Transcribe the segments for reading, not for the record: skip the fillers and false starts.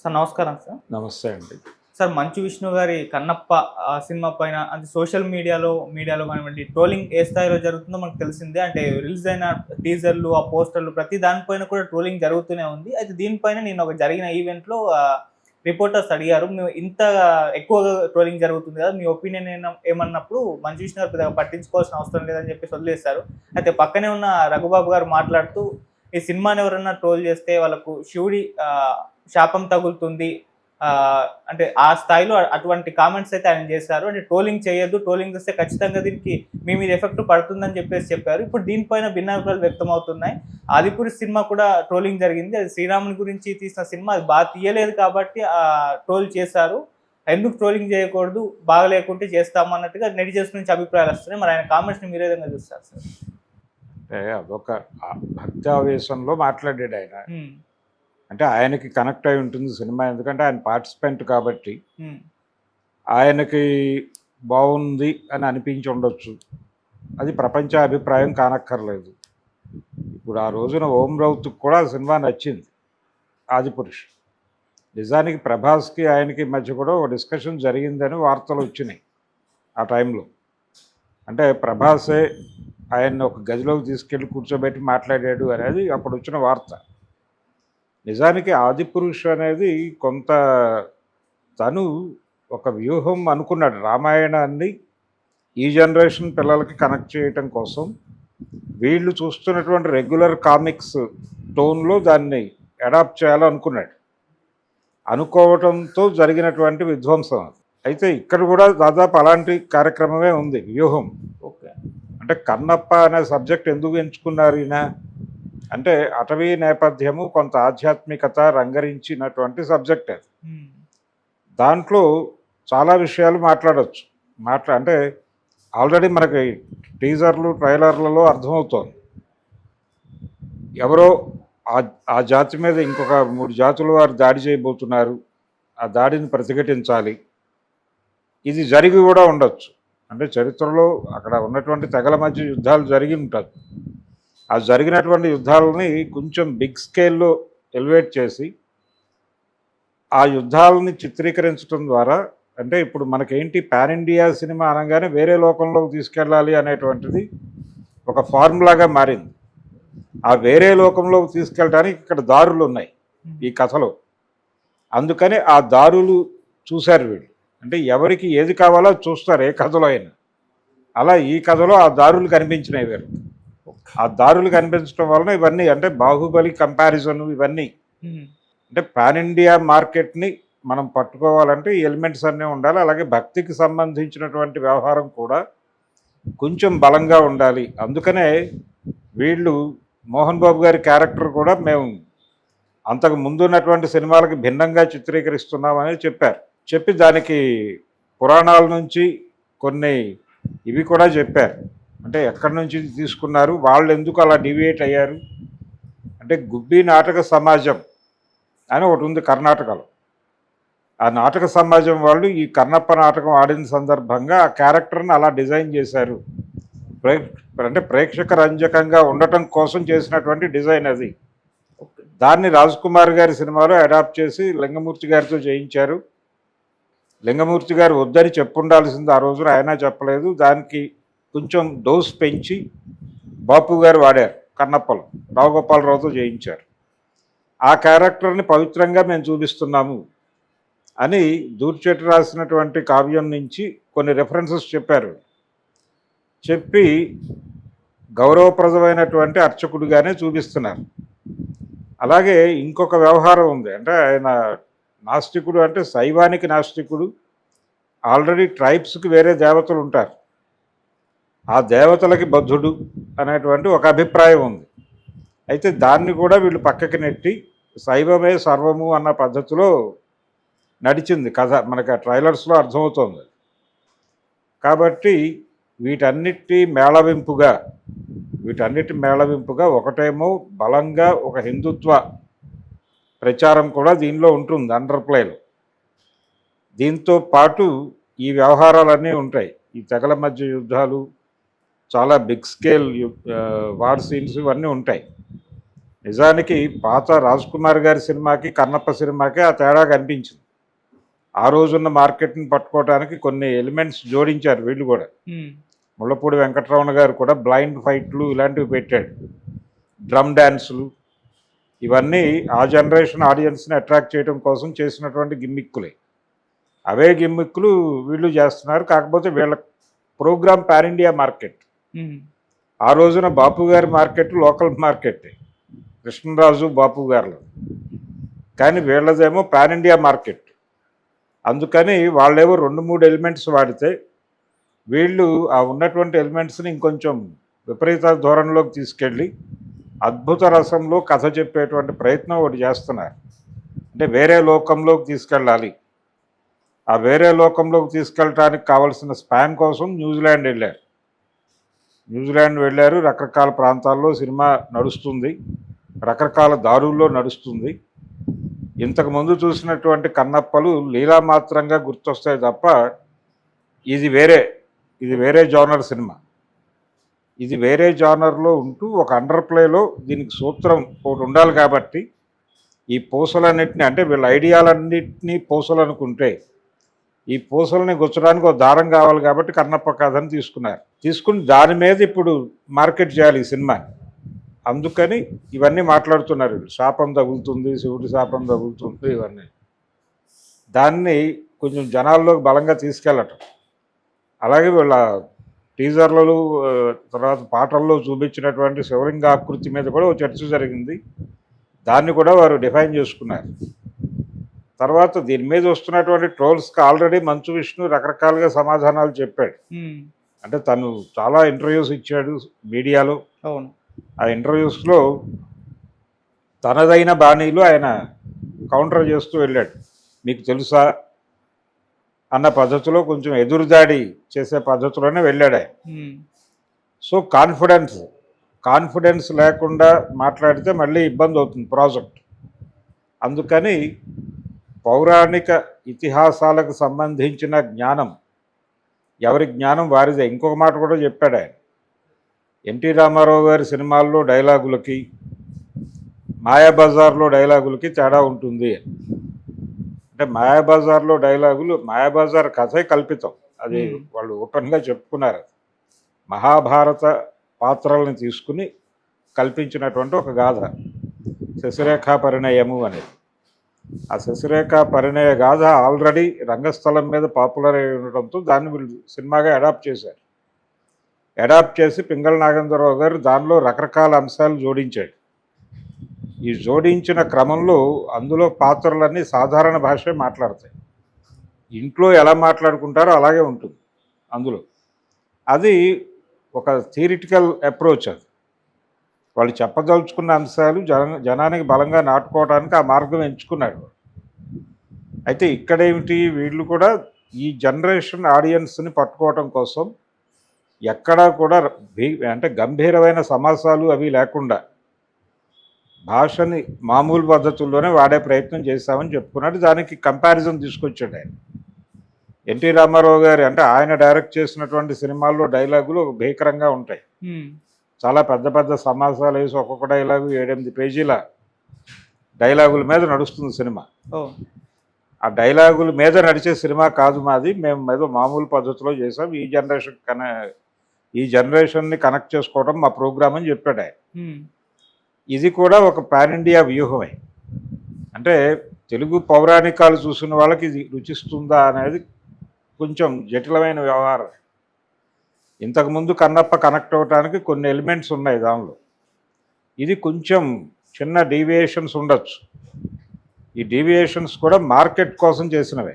Sir నమస్కారం sir. నమస్తే అండి. సార్ 'మంచు విష్ణు' గారి 'కన్నప్ప' సినిమా పైన అంటే సోషల్ మీడియాలో కానివ్వండి, ట్రోలింగ్ ఏ స్థాయిలో జరుగుతుందో మనకు తెలిసిందే. అంటే రిలీజ్ అయిన టీజర్‌లు, ఆ పోస్టర్‌లు ప్రతి దానిపైన కూడా ట్రోలింగ్ జరుగుతూనే ఉంది. అయితే దీనిపైన నిన్న ఒక జరిగిన ఈవెంట్‌లో రిపోర్టర్స్ అడిగారు. "మేము ఇంత ఎక్కువగా ట్రోలింగ్ జరుగుతుంది కదా! మీ ఒపీనియన్ ఏమన్నప్పుడు 'మంచు విష్ణు' గారు పెద్దగా పట్టించుకోవాల్సిన అవసరం లేదని" చెప్పేసి వదిలేశారు. అయితే పక్కనే ఉన్న రఘుబాబు గారు మాట్లాడుతూ, "ఈ సినిమాని ఎవరన్నా ట్రోల్ చేస్తే వాళ్ళకు శివుడి శాపం తగులుతుంది. అంటే ఆ స్థాయిలో అటువంటి కామెంట్స్ అయితే ఆయన చేశారు. అంటే ట్రోలింగ్ చేయొద్దు. ట్రోలింగ్ చేస్తే ఖచ్చితంగా దీనికి మీ మీద ఎఫెక్ట్ పడుతుందని చెప్పారు. ఇప్పుడు దీనిపైన భిన్నాభిప్రాయాలు వ్యక్తమవుతున్నాయి. 'ఆదిపురుష్' సినిమా కూడా ట్రోలింగ్ జరిగింది. అది శ్రీరాముని గురించి తీసిన సినిమా. అది బాగా తీయలేదు కాబట్టి ట్రోల్ చేశారు. ఎందుకు ట్రోలింగ్ చేయకూడదు, బాగా లేకుంటే చేస్తాము అన్నట్టుగా నెటిజన్స్ నుంచి అభిప్రాయాలు వస్తున్నాయి. మరి ఆయన కామెంట్స్‌ని మీరు ఏ విధంగా చూస్తారు సార్? అంటే అదొక భక్తావేశంలో మాట్లాడాడు ఆయన. హ్మ్. అంటే ఆయనకి కనెక్ట్ అయి ఉంటుంది సినిమా. ఎందుకంటే ఆయన పార్టిసిపెంట్ కాబట్టి హ్మ్. ఆయనకి బాగుంది అని అనిపించి ఉండొచ్చు. అది ప్రపంచ అభిప్రాయం కానక్కర్లేదు. ఇప్పుడు ఆ రోజున ఓం రౌత్‌కి కూడా ఆ సినిమా నచ్చింది 'ఆదిపురుష్'. నిజానికి ప్రభాస్‌కి ఆయనకి మధ్య కూడా ఒక డిస్కషన్ జరిగిందని వార్తలు వచ్చినాయి ఆ టైంలో. అంటే ప్రభాసే ఆయన్ని ఒక గదిలోకి తీసుకెళ్ళి కూర్చోబెట్టి మాట్లాడాడు అనేది అప్పుడు వచ్చిన వార్త. నిజానికి 'ఆదిపురుష్' అనేది కొంత తను ఒక వ్యూహం అనుకున్నాడు. రామాయణాన్ని ఈ జనరేషన్ పిల్లలకి కనెక్ట్ చేయటం కోసం వీళ్ళు చూస్తున్నటువంటి రెగ్యులర్ కామిక్స్ టోన్లో దాన్ని అడాప్ట్ చేయాలనుకున్నాడు. అనుకోవటంతో జరిగినటువంటి విధ్వంసం అది. అయితే ఇక్కడ కూడా దాదాపు అలాంటి కార్యక్రమమే ఉంది వ్యూహం. ఓకే. అంటే కన్నప్ప అనే సబ్జెక్ట్ ఎందుకు ఎంచుకున్నారు ఈయన అంటే అటవీ నేపథ్యము, కొంత ఆధ్యాత్మికత రంగరించినటువంటి సబ్జెక్ట్ అది. హ్మ్. దాంట్లో చాలా విషయాలు మాట్లాడవచ్చు. అంటే ఆల్రెడీ మనకి టీజర్లు ట్రైలర్లలో అర్థమవుతోంది. ఎవరో ఆ జాతి మీద ఇంకొక 3 జాతుల వారు దాడి చేయబోతున్నారు. ఆ దాడిని ప్రతిఘటించాలి. ఇది జరిగి కూడా ఉండొచ్చు. అంటే చరిత్రలో అక్కడ ఉన్నటువంటి తెగల మధ్య యుద్ధాలు జరిగి ఉంటుంది. ఆ జరిగినటువంటి యుద్ధాలని కొంచెం బిగ్ స్కేల్లో ఎలివేట్ చేసి ఆ యుద్ధాలని చిత్రీకరించడం ద్వారా అంటే ఇప్పుడు మనకేంటి పాన్ ఇండియా సినిమా అనగానే వేరే లోకంలోకి తీసుకెళ్ళాలి అనేటువంటిది ఒక ఫార్ములాగా మారింది. ఆ వేరే లోకంలోకి తీసుకెళ్ళడానికి ఇక్కడ దారులు ఉన్నాయి ఈ కథలో. అందుకని ఆ దారులు చూశారు వీళ్ళు. అంటే ఎవరికి ఏది కావాలో చూస్తారు ఏ కథలో అయినా. అలా ఈ కథలో ఆ దారులు కనిపించినాయి వీరు. ఆ దారులు కనిపించడం వలన ఇవన్నీ అంటే బాహుబలి కంపారిజన్ ఇవన్నీ అంటే పాన్ ఇండియా మార్కెట్ని మనం పట్టుకోవాలంటే ఈ ఎలిమెంట్స్ అన్నీ ఉండాలి. అలాగే భక్తికి సంబంధించినటువంటి వ్యవహారం కూడా కొంచెం బలంగా ఉండాలి. అందుకనే వీళ్ళు మోహన్ బాబు గారి క్యారెక్టర్ కూడా మేము అంతకు ముందు ఉన్నటువంటి సినిమాలకి భిన్నంగా చిత్రీకరిస్తున్నామని చెప్పారు. చెప్పి దానికి పురాణాల నుంచి కొన్ని ఇవి కూడా చెప్పారు. అంటే ఎక్కడి నుంచి తీసుకున్నారు, వాళ్ళు ఎందుకు అలా డివియేట్ అయ్యారు. అంటే గుబ్బి నాటక సమాజం అని ఒకటి ఉంది కర్ణాటకలో. ఆ నాటక సమాజం వాళ్ళు ఈ కన్నప్ప నాటకం ఆడిన సందర్భంగా ఆ క్యారెక్టర్ని అలా డిజైన్ చేశారు. అంటే ప్రేక్షక రంజకంగా ఉండటం కోసం చేసినటువంటి డిజైన్ అది. దాన్ని రాజ్ కుమార్ గారి సినిమాలో అడాప్ట్ చేసి లింగమూర్తి గారితో చేయించారు. లింగమూర్తి గారు వద్దని చెప్పుండాల్సింది ఆ రోజున, ఆయన చెప్పలేదు. దానికి కొంచెం డోస్ పెంచి బాపు గారు వాడారు కన్నప్పలో, రావుగోపాలరావుతో చేయించారు. ఆ క్యారెక్టర్ని పవిత్రంగా మేము చూపిస్తున్నాము అని దూర్చెట్టు రాసినటువంటి కావ్యం నుంచి కొన్ని రెఫరెన్సెస్ చెప్పారు. చెప్పి గౌరవప్రదమైనటువంటి అర్చకుడిగానే చూపిస్తున్నారు. అలాగే ఇంకొక వ్యవహారం ఉంది. అంటే ఆయన నాస్తికుడు, అంటే శైవానికి నాస్తికుడు. ఆల్రెడీ ట్రైబ్స్కి వేరే దేవతలు ఉంటారు, ఆ దేవతలకి బద్ధుడు అనేటువంటి ఒక అభిప్రాయం ఉంది. అయితే దాన్ని కూడా వీళ్ళు పక్కకి నెట్టి శైవమే సర్వము అన్న పద్ధతిలో నడిచింది కథ. మనకి ఆ ట్రైలర్స్లో అర్థమవుతోంది. కాబట్టి వీటన్నిటి మేళవింపుగా ఒకటేమో బలంగా ఒక హిందుత్వ ప్రచారం కూడా దీనిలో ఉంటుంది అండర్ ప్లేలో. దీంతో పాటు ఈ వ్యవహారాలన్నీ ఉంటాయి. ఈ తెగల మధ్య యుద్ధాలు, చాలా బిగ్ స్కేల్ వార్ సీన్స్ ఇవన్నీ ఉంటాయి. నిజానికి పాత రాజ్ కుమార్ గారి సినిమాకి కన్నప్ప సినిమాకి ఆ తేడా కనిపించింది. ఆ రోజున్న మార్కెట్ని పట్టుకోవడానికి కొన్ని ఎలిమెంట్స్ జోడించారు వీళ్ళు కూడా. ఉమ్, ముళ్ళపూడి వెంకటరమణ గారు కూడా బ్లైండ్ ఫైట్లు ఇలాంటివి పెట్టాడు, డ్రమ్ డ్యాన్సులు. ఇవన్నీ ఆ జనరేషన్ ఆడియన్స్ని అట్రాక్ట్ చేయడం కోసం చేసినటువంటి గిమ్మిక్కులే. అవే గిమ్మిక్కులు వీళ్ళు చేస్తున్నారు. కాకపోతే వీళ్ళ ప్రోగ్రామ్ పాన్ ఇండియా మార్కెట్. ఉమ్, ఆ రోజున బాపు గారి మార్కెట్ లోకల్ మార్కెట్, కృష్ణరాజు బాపు గారిలో. కానీ వీళ్ళదేమో పాన్ ఇండియా మార్కెట్. అందుకని వాళ్ళేవో 2-3 ఎలిమెంట్స్ వాడితే వీళ్ళు ఆ ఉన్నటువంటి ఎలిమెంట్స్ని ఇంకొంచెం విపరీత ధోరణిలోకి తీసుకెళ్ళి అద్భుత రసంలో కథ చెప్పేటువంటి ప్రయత్నం ఒకటి చేస్తున్నారు. అంటే వేరే లోకంలోకి తీసుకెళ్ళాలి. ఆ వేరే లోకంలోకి తీసుకెళ్ళడానికి కావాల్సిన స్పాన్ కోసం న్యూజిలాండ్ వెళ్ళారు. రకరకాల ప్రాంతాల్లో సినిమా నడుస్తుంది, రకరకాల దారుల్లో నడుస్తుంది. ఇంతకుముందు చూసినటువంటి కన్నప్పలు లీలామాత్రంగా గుర్తొస్తాయి తప్ప ఇది వేరే జానర్ సినిమా. ఇది వేరే జానర్లో ఉంటూ ఒక అండర్ ప్లేలో దీనికి సూత్రం ఒకటి ఉండాలి. కాబట్టి ఈ పూసలన్నింటినీ, అంటే వీళ్ళ ఐడియాలన్నింటినీ పూసలు అనుకుంటే ఈ పూసలని గుచ్చడానికి ఒక దారం కావాలి. కాబట్టి కన్నప్ప కథని తీసుకుని దాని మీద ఇప్పుడు మార్కెట్ చేయాలి ఈ సినిమా. అందుకని ఇవన్నీ మాట్లాడుతున్నారు. శాపం తగులుతుంది, శివుడి శాపం తగులుతుంది, ఇవన్నీ దాన్ని కొంచెం జనాల్లోకి బలంగా తీసుకెళ్ళటం. అలాగే వీళ్ళ టీజర్లలో తర్వాత పాటల్లో చూపించినటువంటి శివలింగ ఆకృతి మీద కూడా ఒక చర్చ జరిగింది. దాన్ని కూడా వారు డిఫైన్ చేసుకున్నారు. తర్వాత దీని మీద వస్తున్నటువంటి ట్రోల్స్కి ఆల్రెడీ మంచు విష్ణు రకరకాలుగా సమాధానాలు చెప్పాడు. అంటే తను చాలా ఇంటర్వ్యూస్ ఇచ్చాడు మీడియాలో. అవును. ఆ ఇంటర్వ్యూస్లో తనదైన బాణీలో ఆయన కౌంటర్ చేస్తూ వెళ్ళాడు. మీకు తెలుసా అన్న పద్ధతిలో, కొంచెం ఎదురుదాడి చేసే పద్ధతిలోనే వెళ్ళాడు ఆయన. సో కాన్ఫిడెన్స్ లేకుండా మాట్లాడితే మళ్ళీ ఇబ్బంది అవుతుంది ప్రాజెక్ట్. అందుకని పౌరాణిక ఇతిహాసాలకు సంబంధించిన జ్ఞానం ఎవరి జ్ఞానం వారిదే. ఇంకొక మాట కూడా చెప్పాడు ఆయన, ఎన్టీ రామారావు గారి సినిమాల్లో డైలాగులకి మాయాబజార్లో డైలాగులకి తేడా ఉంటుంది. అంటే మాయాబజార్లో డైలాగులు, మాయాబజార్ కథే కల్పితం, అది వాళ్ళు ఓపెన్గా చెప్పుకున్నారు. మహాభారత పాత్రల్ని తీసుకుని కల్పించినటువంటి ఒక గాథ శశిరేఖా పరిణయము అనేది. ఆ శశిరేఖా పరిణయ గాథ ఆల్రెడీ రంగస్థలం మీద పాపులర్ అయి ఉండటంతో దాన్ని వీళ్ళు సినిమాగా అడాప్ట్ చేసి పింగళ నాగేంద్రరావు గారు దానిలో రకరకాల అంశాలు జోడించాడు. ఈ జోడించిన క్రమంలో అందులో పాత్రలన్నీ సాధారణ భాషే మాట్లాడతాయి. ఇంట్లో ఎలా మాట్లాడుకుంటారో అలాగే ఉంటుంది అందులో. అది ఒక థియరిటికల్ అప్రోచ్. అది వాళ్ళు చెప్పదలుచుకున్న అంశాలు జనానికి బలంగా నాటుకోవడానికి ఆ మార్గం ఎంచుకున్నాడు. అయితే ఇక్కడేమిటి, వీళ్ళు కూడా ఈ జనరేషన్ ఆడియన్స్ని పట్టుకోవటం కోసం ఎక్కడా కూడా అంటే గంభీరమైన సమాసాలు అవి లేకుండా భాషని మామూలు పద్ధతుల్లోనే వాడే ప్రయత్నం చేశామని చెప్పుకున్నాడు. దానికి కంపారిజన్ తీసుకొచ్చాడు ఆయన. ఎన్టీ రామారావు గారు అంటే ఆయన డైరెక్ట్ చేసినటువంటి సినిమాల్లో డైలాగులు భీకరంగా ఉంటాయి. చాలా పెద్ద పెద్ద సమాసాలు వేసి ఒక్కొక్క డైలాగు 7-8 పేజీల డైలాగుల మీద నడుస్తుంది సినిమా. ఆ డైలాగుల మీద నడిచే సినిమా కాదు మాది, మేము ఏదో మామూలు పద్ధతిలో చేసాం, ఈ జనరేషన్ని కనెక్ట్ చేసుకోవడం మా ప్రోగ్రామ్ అని చెప్పాడు ఆయన. ఇది కూడా ఒక పాన్ ఇండియా వ్యూహమే. అంటే తెలుగు పౌరాణికాలు చూసిన వాళ్ళకి ఇది రుచిస్తుందా అనేది కొంచెం జటిలమైన వ్యవహారం. ఇంతకుముందు కన్నప్ప కనెక్ట్ అవ్వడానికి కొన్ని ఎలిమెంట్స్ ఉన్నాయి దానిలో. ఇది కొంచెం చిన్న డీవియేషన్స్ ఉండొచ్చు. ఈ డీవియేషన్స్ కూడా మార్కెట్ కోసం చేసినవే.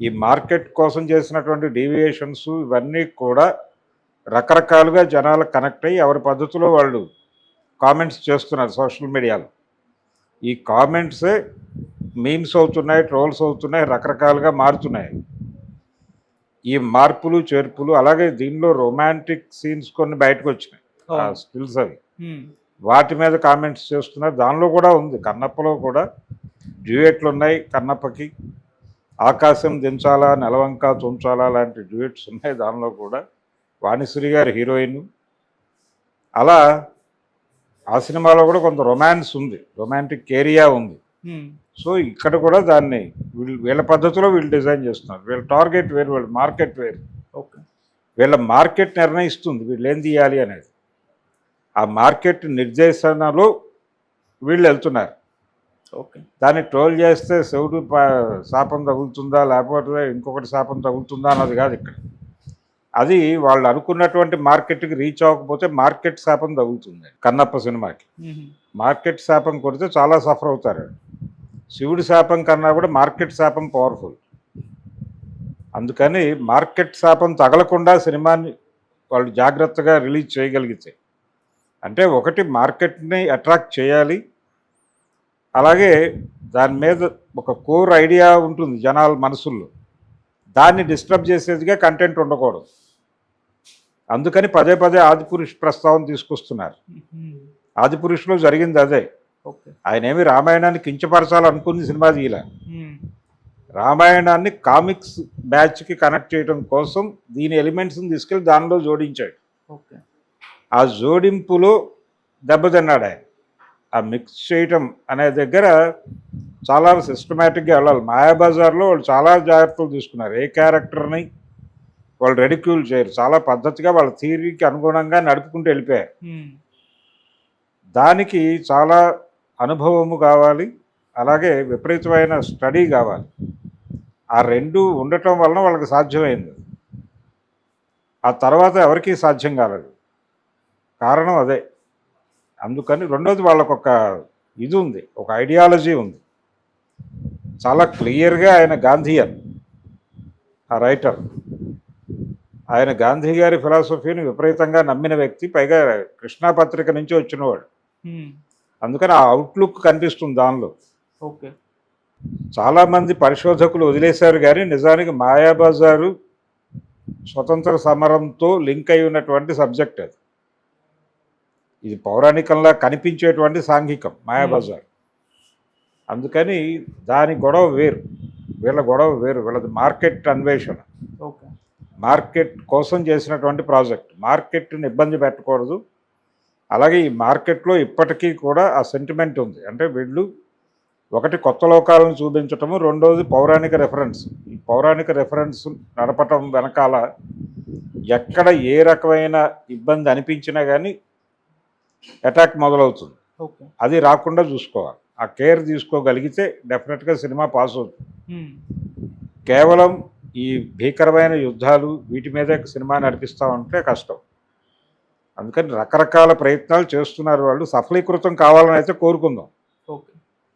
ఈ మార్కెట్ కోసం చేసినటువంటి డీవియేషన్స్ ఇవన్నీ కూడా రకరకాలుగా జనాలకు కనెక్ట్ అయ్యి ఎవరి పద్ధతిలో వాళ్ళు కామెంట్స్ చేస్తున్నారు సోషల్ మీడియాలో. ఈ కామెంట్సే మీమ్స్ అవుతున్నాయి, ట్రోల్స్ అవుతున్నాయి, రకరకాలుగా మారుతున్నాయి. ఈ మార్పులు చేర్పులు, అలాగే దీనిలో రొమాంటిక్ సీన్స్ కొన్ని బయటకు వచ్చినాయి, ఆ స్టిల్స్ అవి, వాటి మీద కామెంట్స్ చేస్తున్నారు. దానిలో కూడా ఉంది, కన్నప్పలో కూడా డ్యూయెట్లు ఉన్నాయి. కన్నప్పకి ఆకాశం దించాలా, నెలవంక తుంచాలా లాంటి డ్యూయెట్స్ ఉన్నాయి దానిలో కూడా. వాణిశ్రీ గారు హీరోయిన్. అలా ఆ సినిమాలో కూడా కొంత రొమాన్స్ ఉంది, రొమాంటిక్ ఏరియా ఉంది. ఉమ్, సో ఇక్కడ కూడా దాన్ని వీళ్ళ పద్ధతిలో వీళ్ళు డిజైన్ చేస్తున్నారు. వీళ్ళ టార్గెట్ వేరు, వీళ్ళ మార్కెట్ వేరు. ఓకే. వీళ్ళ మార్కెట్ నిర్ణయిస్తుంది వీళ్ళు ఏం తీయాలి అనేది. ఆ మార్కెట్ నిర్దేశనలో వీళ్ళు వెళ్తున్నారు. ఓకే. దాన్ని ట్రోల్ చేస్తే శివుడు శాపం తగులుతుందా లేకపోతే ఇంకొకటి శాపం తగులుతుందా అన్నది కాదు ఇక్కడ. అది వాళ్ళు అనుకున్నటువంటి మార్కెట్కి రీచ్ అవ్వకపోతే మార్కెట్ శాపం తగులుతుంది కన్నప్ప సినిమాకి. ఉమ్, మార్కెట్ శాపం కొడితే చాలా సఫర్ అవుతారు. శివుడి శాపం కన్నా కూడా మార్కెట్ శాపం పవర్ఫుల్. అందుకని మార్కెట్ శాపం తగలకుండా సినిమాని వాళ్ళు జాగ్రత్తగా రిలీజ్ చేయగలిగితే, అంటే ఒకటి మార్కెట్ని అట్రాక్ట్ చేయాలి, అలాగే దాని మీద ఒక కోర్ ఐడియా ఉంటుంది జనాల మనసుల్లో, దాన్ని డిస్టర్బ్ చేసేదిగా కంటెంట్ ఉండకూడదు. అందుకని పదే పదే ఆదిపురుష్ ప్రస్తావన తీసుకొస్తున్నారు. ఉమ్, ఆదిపురుషులో జరిగింది అదే. ఓకే. ఆయన ఏమి రామాయణాన్ని కించపరచాలనుకుని సినిమా తీయలే. ఉమ్, రామాయణాన్ని కామిక్స్ బ్యాచ్కి కనెక్ట్ చేయడం కోసం దీని ఎలిమెంట్స్ని తీసుకెళ్ళి దానిలో జోడించాడు. ఓకే. ఆ జోడింపులో దెబ్బతిన్నాడు ఆయన. ఆ మిక్స్ చేయటం అనే దగ్గర చాలా సిస్టమేటిక్గా వెళ్ళాలి. మాయాబజార్లో వాళ్ళు చాలా జాగ్రత్తలు తీసుకున్నారు. ఏ క్యారెక్టర్ని వాళ్ళు రెడిక్యూల్ చేయరు, చాలా పద్ధతిగా వాళ్ళ థియరీకి అనుగుణంగా నడుపుకుంటూ వెళ్ళిపోయారు. ఉమ్, దానికి చాలా అనుభవము కావాలి, అలాగే విపరీతమైన స్టడీ కావాలి. ఆ రెండు ఉండటం వలన వాళ్ళకి సాధ్యమైంది. ఆ తర్వాత ఎవరికీ సాధ్యం కాలేదు. కారణం అదే. అందుకని రెండోది వాళ్ళకు ఒక ఇది ఉంది, ఒక ఐడియాలజీ ఉంది. చాలా క్లియర్గా ఆయన గాంధీయన్, ఆ రైటర్. ఆయన గాంధీ గారి ఫిలాసఫీని విపరీతంగా నమ్మిన వ్యక్తి, పైగా కృష్ణా పత్రిక నుంచి వచ్చినవాడు. ఉమ్, అందుకని ఆ అవుట్లుక్ కనిపిస్తుంది దానిలో. ఓకే. చాలామంది పరిశోధకులు వదిలేశారు, కానీ నిజానికి మాయాబజారు స్వతంత్ర సమరంతో లింక్ అయి ఉన్నటువంటి సబ్జెక్ట్ అది. ఇది పౌరాణికంలా కనిపించేటువంటి సాంఘికం మాయాబజార్. అందుకని దాని గొడవ వేరు, వీళ్ళ గొడవ వేరు. వీళ్ళది మార్కెట్ అన్వేషణ, ఓకే. మార్కెట్ కోసం చేసినటువంటి ప్రాజెక్ట్. మార్కెట్ని ఇబ్బంది పెట్టకూడదు. అలాగే ఈ మార్కెట్లో ఇప్పటికీ కూడా ఆ సెంటిమెంట్ ఉంది. అంటే వీళ్ళు ఒకటి కొత్త లోకాలను చూపించటము, రెండోది పౌరాణిక రెఫరెన్స్. ఈ పౌరాణిక రెఫరెన్స్ నడపటం వెనకాల ఎక్కడ ఏ రకమైన ఇబ్బంది అనిపించినా కానీ అటాక్ మొదలవుతుంది. ఓకే. అది రాకుండా చూసుకోవాలి. ఆ కేర్ తీసుకోగలిగితే డెఫినెట్గా సినిమా పాస్ అవుతుంది. ఉమ్, కేవలం ఈ భీకరమైన యుద్ధాలు వీటి మీదే సినిమా నడిపిస్తామంటే కష్టం. అందుకని రకరకాల ప్రయత్నాలు చేస్తున్నారు వాళ్ళు. సఫలీకృతం కావాలని అయితే కోరుకుందాం.